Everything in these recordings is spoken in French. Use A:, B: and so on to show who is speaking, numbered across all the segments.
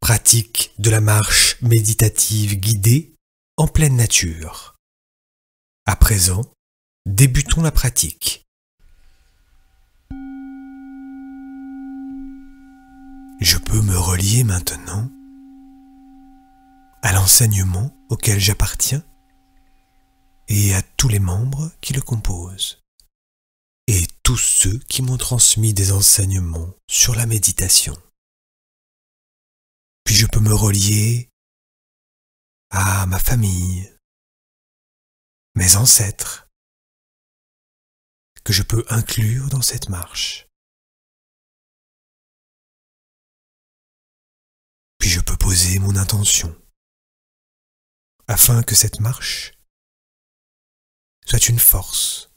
A: Pratique de la marche méditative guidée en pleine nature. À présent, débutons la pratique. Je peux me relier maintenant à l'enseignement auquel j'appartiens et à tous les membres qui le composent, et tous ceux qui m'ont transmis des enseignements sur la méditation. Puis je peux me relier à ma famille, mes ancêtres, que je peux inclure dans cette marche. Puis je peux poser mon intention, afin que cette marche soit une force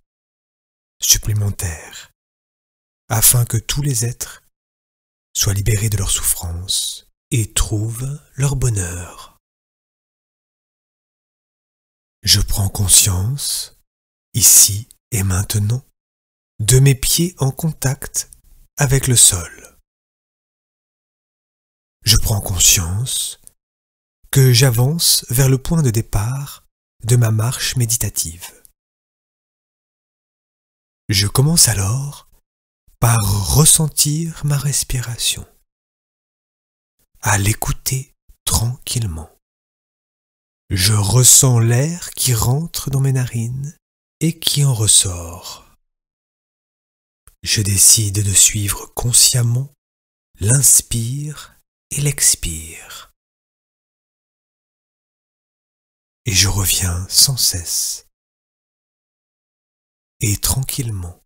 A: supplémentaire, afin que tous les êtres soient libérés de leurs souffrances et trouvent leur bonheur. Je prends conscience, ici et maintenant, de mes pieds en contact avec le sol. Je prends conscience que j'avance vers le point de départ de ma marche méditative. Je commence alors par ressentir ma respiration, à l'écouter tranquillement. Je ressens l'air qui rentre dans mes narines et qui en ressort. Je décide de suivre consciemment l'inspire et l'expire. Et je reviens sans cesse et tranquillement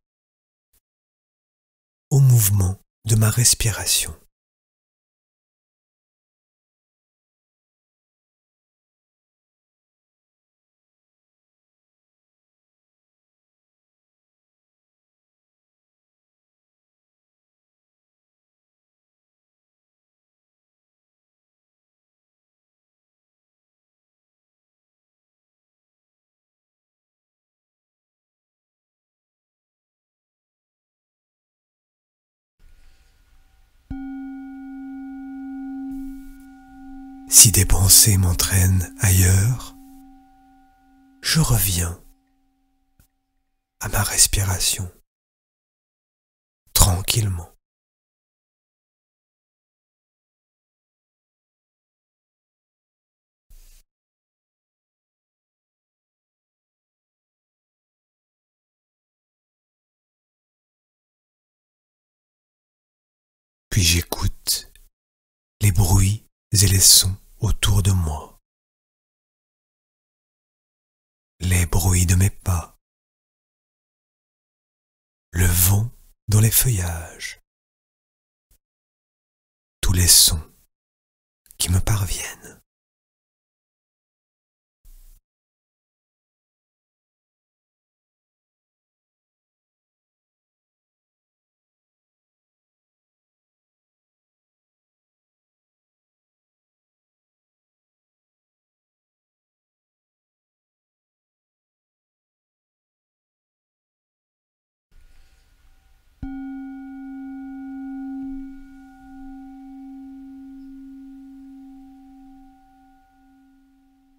A: au mouvement de ma respiration. Si des pensées m'entraînent ailleurs, je reviens à ma respiration, tranquillement. Puis j'écoute les bruits et les sons autour de moi. Les bruits de mes pas, le vent dans les feuillages, tous les sons qui me parviennent.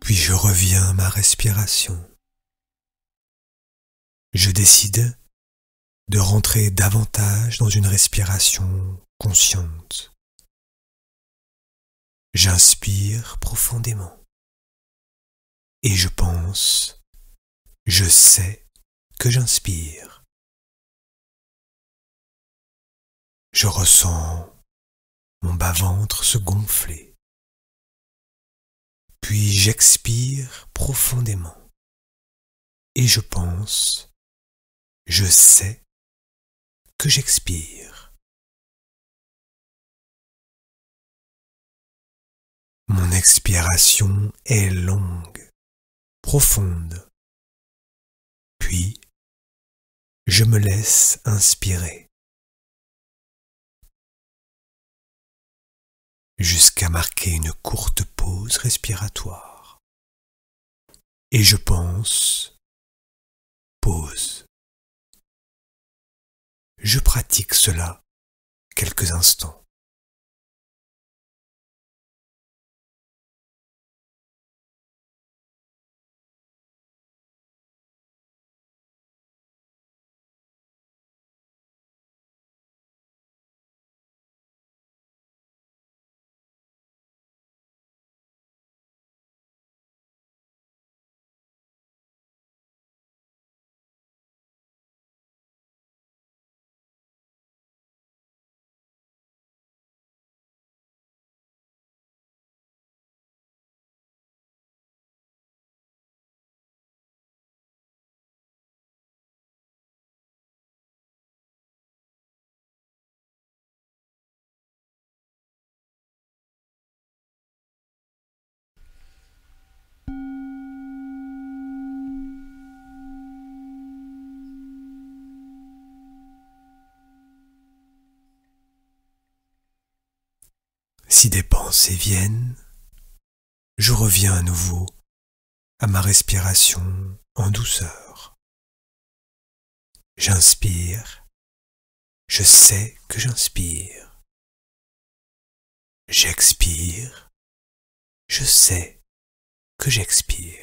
A: Puis je reviens à ma respiration. Je décide de rentrer davantage dans une respiration consciente. J'inspire profondément et je pense, je sais que j'inspire. Je ressens mon bas-ventre se gonfler. Puis j'expire profondément et je pense, je sais que j'expire. Mon expiration est longue, profonde. Puis je me laisse inspirer jusqu'à marquer une courte pause respiratoire. Et je pense, pause. Je pratique cela quelques instants. Si des pensées viennent, je reviens à nouveau à ma respiration en douceur. J'inspire, je sais que j'inspire. J'expire, je sais que j'expire.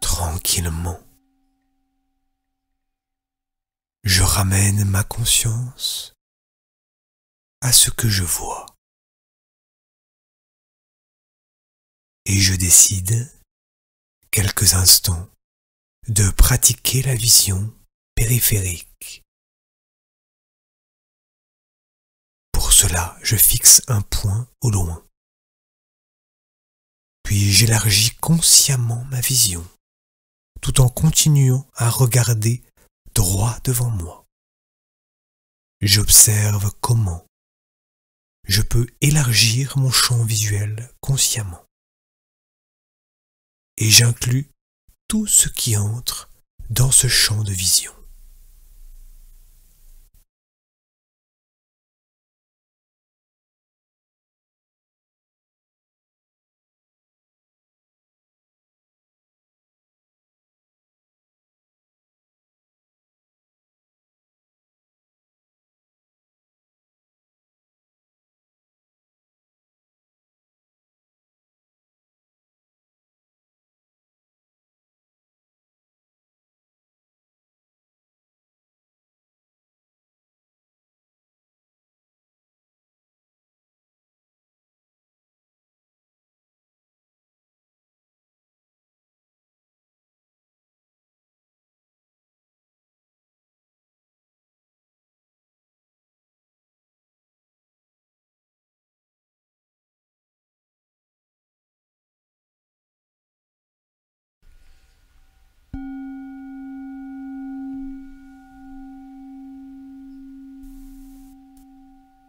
A: Tranquillement, je ramène ma conscience à ce que je vois et je décide, quelques instants, de pratiquer la vision périphérique. Pour cela, je fixe un point au loin, puis j'élargis consciemment ma vision, tout en continuant à regarder droit devant moi. J'observe comment je peux élargir mon champ visuel consciemment. Et j'inclus tout ce qui entre dans ce champ de vision.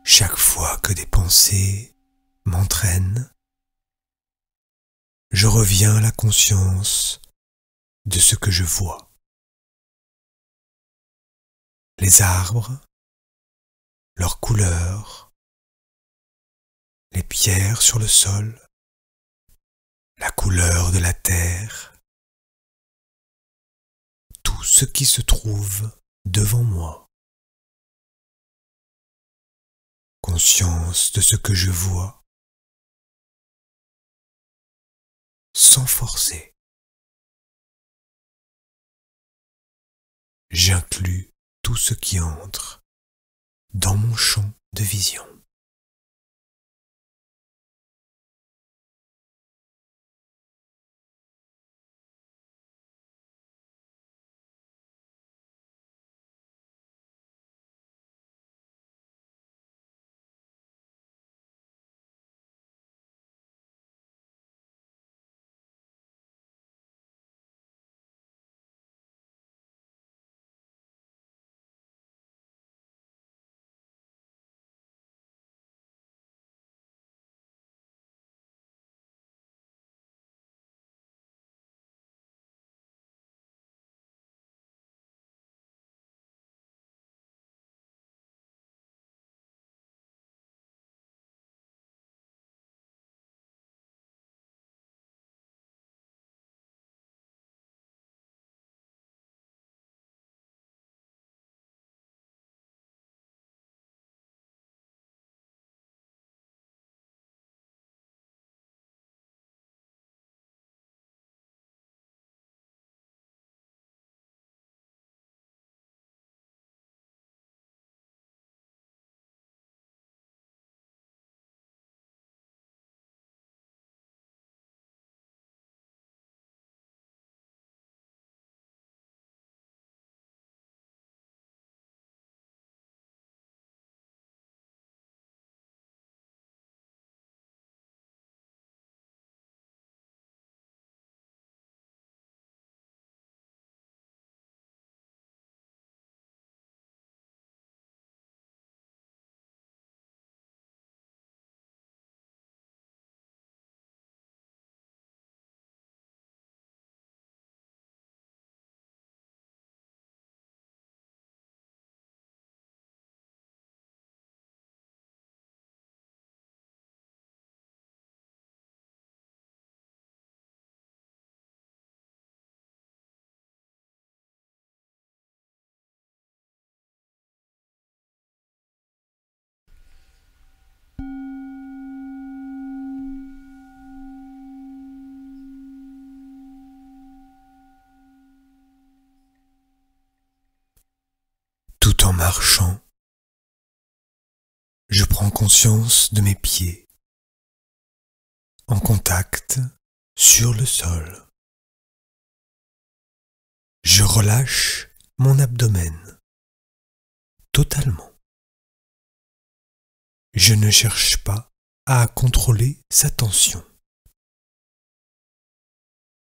A: Chaque fois que des pensées m'entraînent, je reviens à la conscience de ce que je vois. Les arbres, leurs couleurs, les pierres sur le sol, la couleur de la terre, tout ce qui se trouve devant moi. Conscience de ce que je vois, sans forcer. J'inclus tout ce qui entre dans mon champ de vision. Tout en marchant, je prends conscience de mes pieds en contact sur le sol. Je relâche mon abdomen totalement. Je ne cherche pas à contrôler sa tension.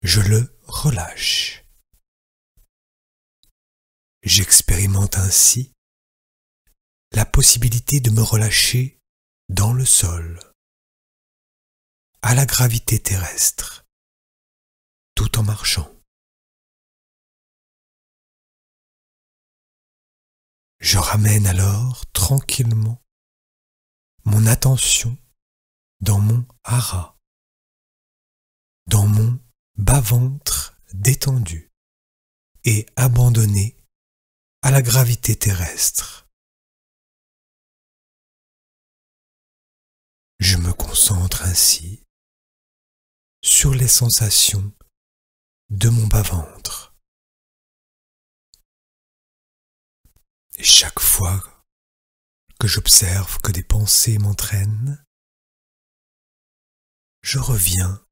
A: Je le relâche. J'expérimente ainsi la possibilité de me relâcher dans le sol, à la gravité terrestre, tout en marchant. Je ramène alors tranquillement mon attention dans mon hara, dans mon bas-ventre détendu et abandonné à la gravité terrestre. Je me concentre ainsi sur les sensations de mon bas-ventre. Et chaque fois que j'observe que des pensées m'entraînent, je reviens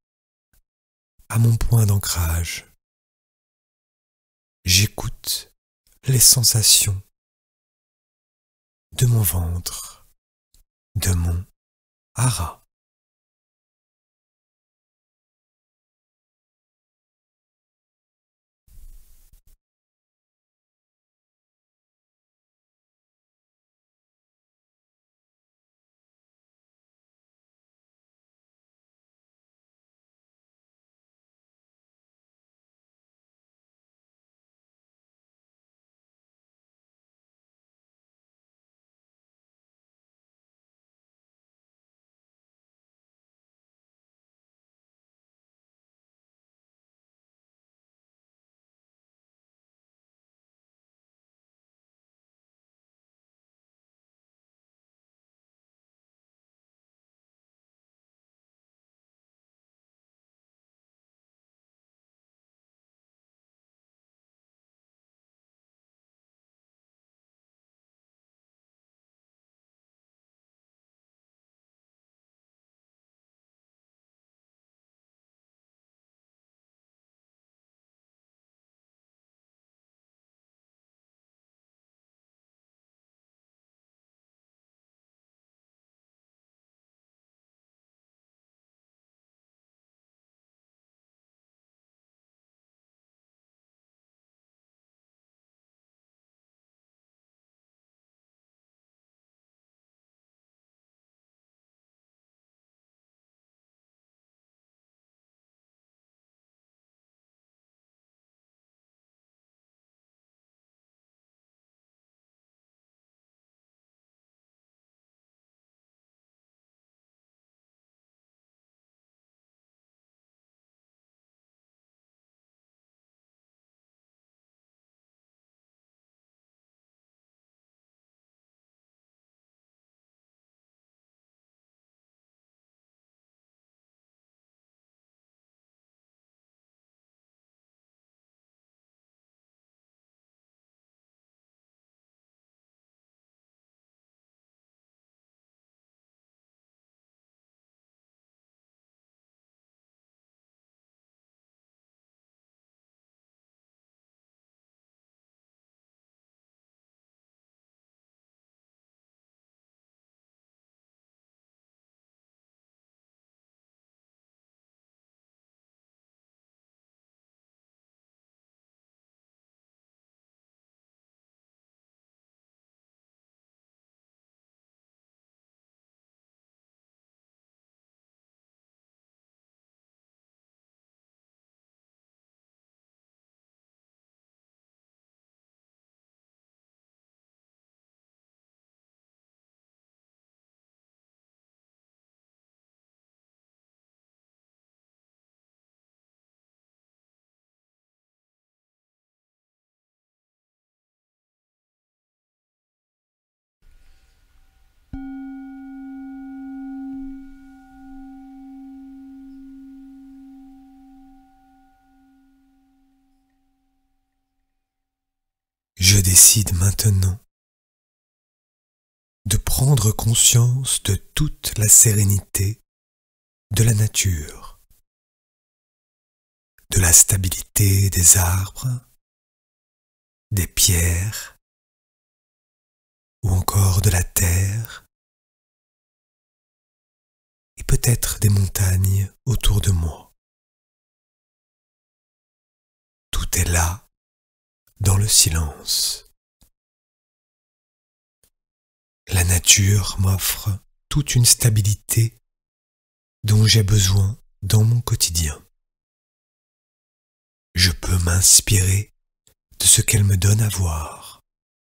A: à mon point d'ancrage. J'écoute les sensations de mon ventre, de mon hara. Je décide maintenant de prendre conscience de toute la sérénité de la nature, de la stabilité des arbres, des pierres ou encore de la terre et peut-être des montagnes autour de moi. Tout est là, dans le silence. La nature m'offre toute une stabilité dont j'ai besoin dans mon quotidien. Je peux m'inspirer de ce qu'elle me donne à voir,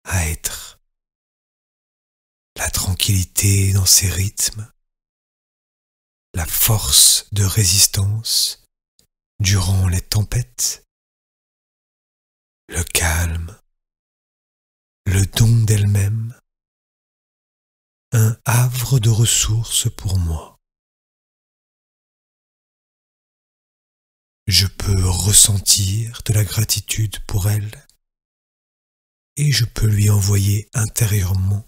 A: à être. La tranquillité dans ses rythmes, la force de résistance durant les tempêtes, le calme, le don d'elle-même, un havre de ressources pour moi. Je peux ressentir de la gratitude pour elle et je peux lui envoyer intérieurement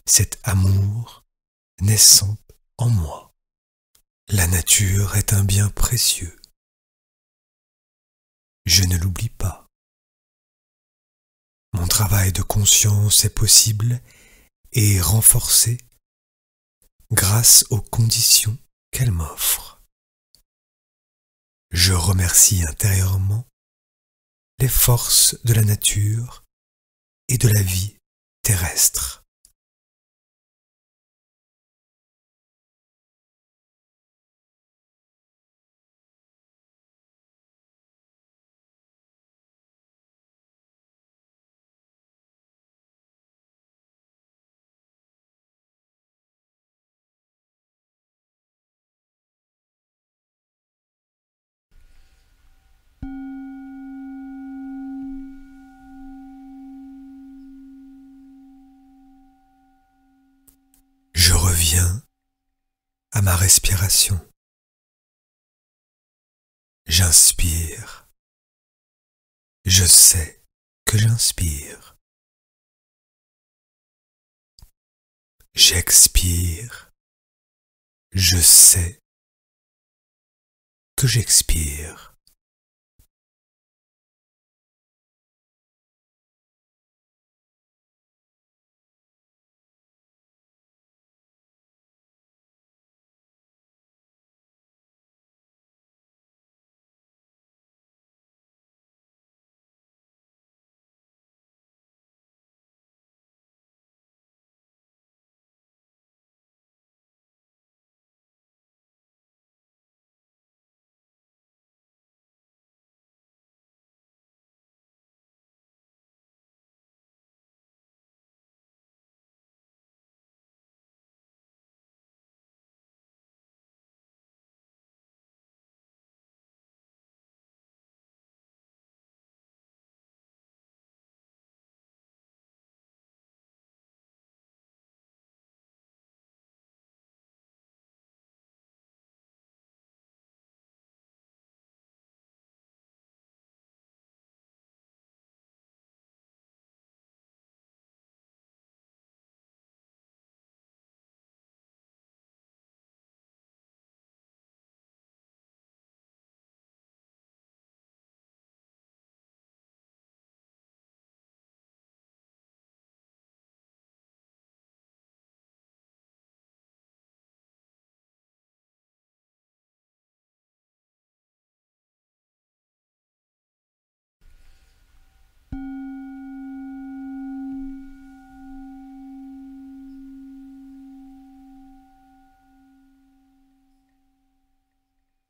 A: cet amour naissant en moi. La nature est un bien précieux. Je ne l'oublie pas. Mon travail de conscience est possible et renforcé grâce aux conditions qu'elle m'offre. Je remercie intérieurement les forces de la nature et de la vie terrestre. Je reviens à ma respiration. J'inspire. Je sais que j'inspire. J'expire. Je sais que j'expire.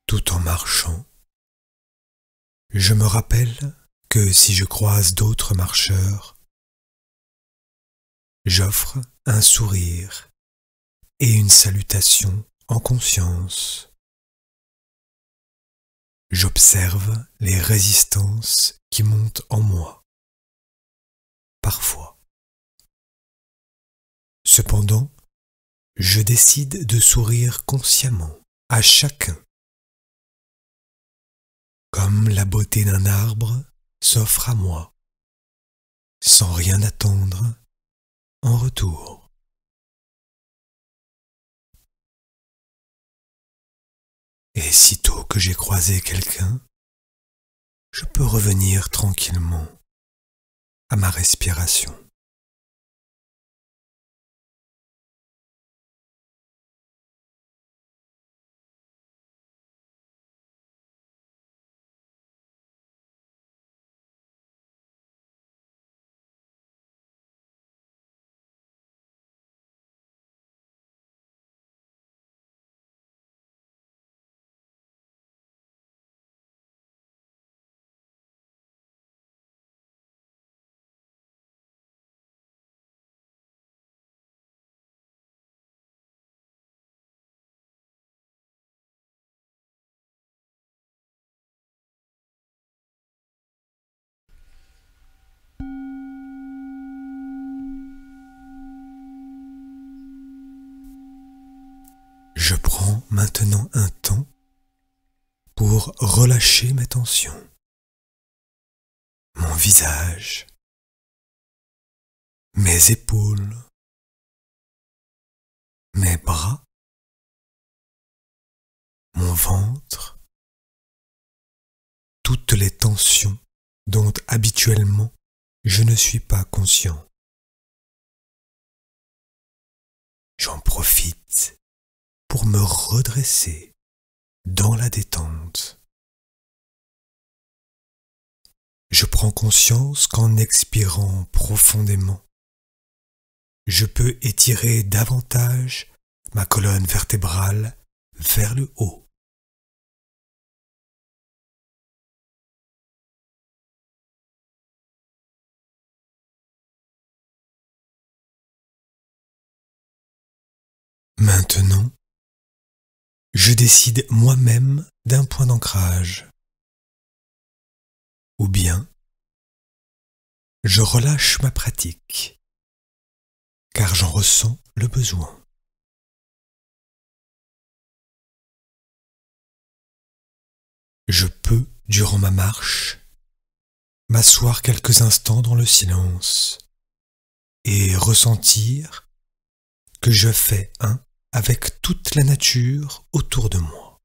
A: Tout en marchant, je me rappelle que si je croise d'autres marcheurs, j'offre un sourire et une salutation en conscience. J'observe les résistances qui montent en moi, parfois. Cependant, je décide de sourire consciemment à chacun, comme la beauté d'un arbre s'offre à moi. sans rien attendre en retour. Et sitôt que j'ai croisé quelqu'un, je peux revenir tranquillement à ma respiration. Je prends maintenant un temps pour relâcher mes tensions. Mon visage, mes épaules, mes bras, mon ventre, toutes les tensions dont habituellement je ne suis pas conscient. J'en profite pour me redresser dans la détente. Je prends conscience qu'en expirant profondément, je peux étirer davantage ma colonne vertébrale vers le haut. Maintenant, je décide moi-même d'un point d'ancrage. Ou bien, je relâche ma pratique, car j'en ressens le besoin. Je peux, durant ma marche, m'asseoir quelques instants dans le silence et ressentir que je fais un avec toute la nature autour de moi.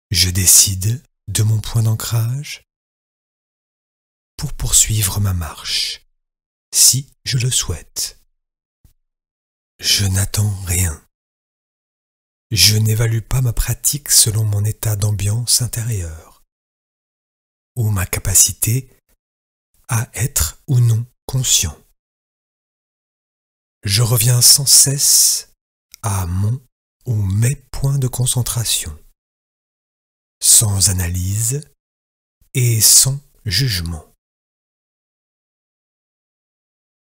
A: Je décide de mon point d'ancrage pour poursuivre ma marche, si je le souhaite. Je n'attends rien. Je n'évalue pas ma pratique selon mon état d'ambiance intérieure, ou ma capacité à être ou non conscient. Je reviens sans cesse à mon ou mes points de concentration, sans analyse et sans jugement.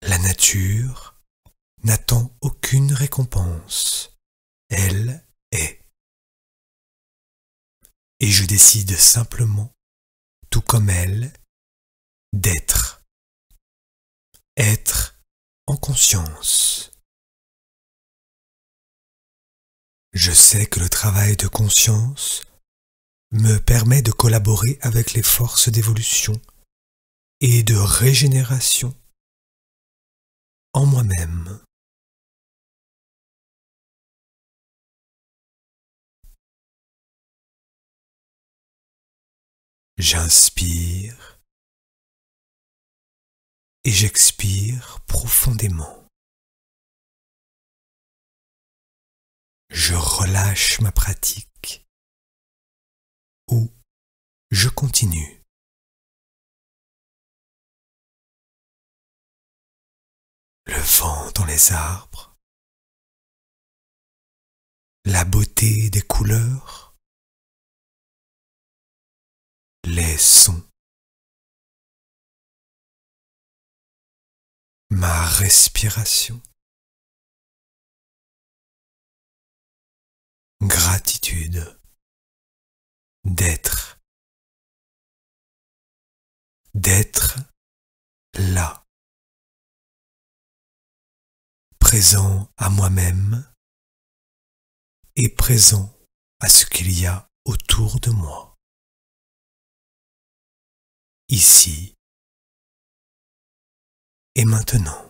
A: La nature n'attend aucune récompense, elle est. Et je décide simplement, tout comme elle, d'être. Être en conscience. Je sais que le travail de conscience me permet de collaborer avec les forces d'évolution et de régénération en moi-même. J'inspire et j'expire profondément. Je relâche ma pratique ou je continue. Le vent dans les arbres, la beauté des couleurs, les sons, ma respiration, gratitude d'être là, présent à moi-même et présent à ce qu'il y a autour de moi, ici et maintenant.